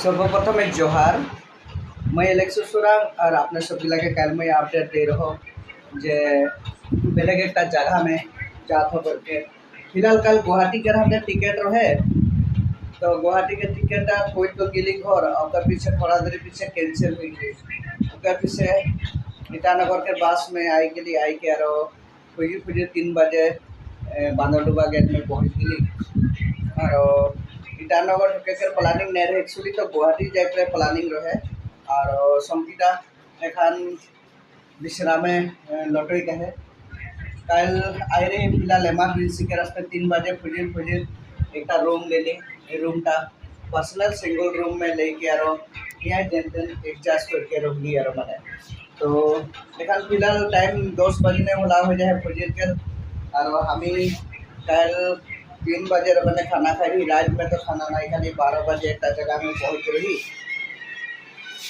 सर्वप्रथम एक जोहार। मैं एलेक्स सुरांग और आपने सब के कल मैं अपडेट दे रहा हूँ जे बेलेग एक जगह में जात हो करके फिलहाल कल गुवाहाटी के हमने टिकट रहे तो गुवाहाटी के टिकट कोई तो गिली घर और पीछे थोड़ा देर पीछे कैंसिल हुई गई उसके पीछे ईटानगर के बस में आई गली आई के खुजी खुजी 3 बजे बांदरडुबा गेट में पहुँच गई और ईटानगर ढुके प्लानिंग नहीं रहे एक्चुअली तो गुवाहाटी जाए प्लानिंग रहे और संगीता एखान विश्रामे लटई कहे कल आई रही फिलहाल एमारजेंसी के रास्ते 3 बजे खुजिर खुजिर एक रूम ले ली रूमटा पर्सनल सिंगल रूम में लेके यहाँ जेन तेन एडजस्ट करके रख ली मैंने तो एखान फिलहाल टाइम 10 बजने वाला हो जाए खुजिर के और हमें कल 3 बजे मैंने खाना खाई रात में तो खाना नहीं खाली 12 बजे एक जगह में पहुँच रही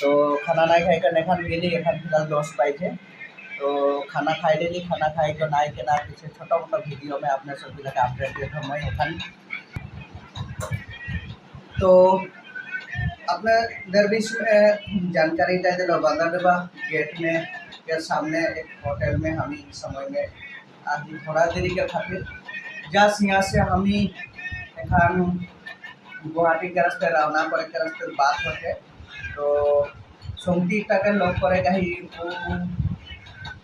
तो खाना नहीं खाई कर एखान गेली एखान फिलहाल 10 बजे तो खाना खाई डेली खाना खाई तो नाई के ना पीछे छोटा मोटा वीडियो में अपने सब लगे अपडेट देता हूँ मैं एखान तो अपने इधर बीच में जानकारी दे दिलो बांदरडुबा गेट में के सामने एक होटल में हम समय में आदमी थोड़ा देरी के खातिर जस यहाँ से हम एखान गुवाहाटी के रास्ते रावनापरे के रास्ते बात होते तो सोमती तक लग करेगा ही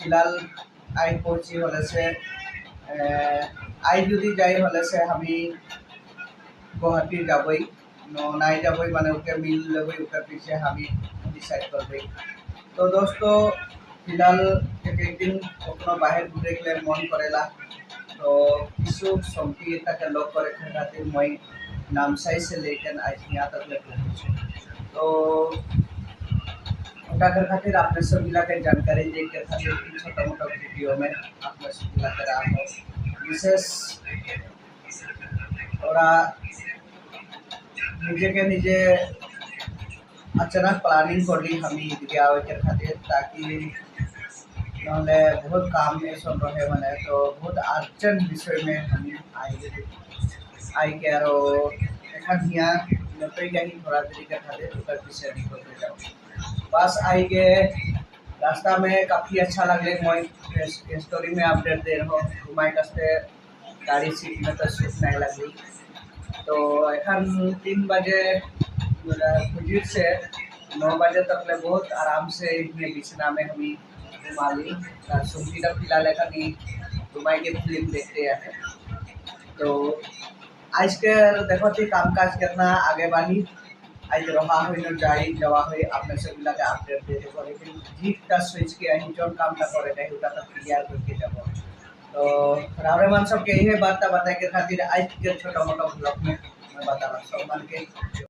फिलहाल आई पहुँची होले से आई जुदी जाई होले से हम गुवाहाटी जाबई नाई जाबई माने उके मिल लेबई उके पीछे हम डिसाइड करबई तो दोस्तों फिलहाल एक दिन अपना बाहर घूरे के लिए मन करेला तो किसु सोमती तक लग करे खातिर मैं नामसाई से लेकर आज यहाँ तक ले पहुँचे तो उठाकर खातिर आपने सब मिला के जानकारी दे के खातिर छोटा मोटा वीडियो में आपने सब मिला कर रहा हो विशेष थोड़ा निजे अचानक प्लानिंग कर ली हम आवे के खातिर ताकि नहले बहुत काम में सब रहे मैंने तो बहुत अर्जेंट विषय में हम आई के एखान यहाँ लटई गई थोड़ा देरी के खातिर उतर पीछे निकलते जाओ बस आई के रास्ता में काफ़ी अच्छा लगे मैं स्टोरी में अपडेट दे रहा हूँ घुमाई कसते गाड़ी सीट में तो सीट नहीं लगी तो एखान 3 बजे खुजिर से 9 बजे तक ले बहुत आराम से बिछना में हम घुमा ली सुनती तक फिलहाल एखान घुमाई के फिल्म देखते हैं तो आज के देखो थी काम काज कितना आगे बढ़ी आज रहा हुई न जाई जवा हुई आपने से मिला के अपडेट दे देखो लेकिन जीत स्विच के अहीं जो काम करे नहीं उटा तक क्लियर करके जाबो तो रावरेमान सब के यही बात बताए के खातिर आज के छोटा मोटा ब्लॉग में मैं बता रहा सब मन के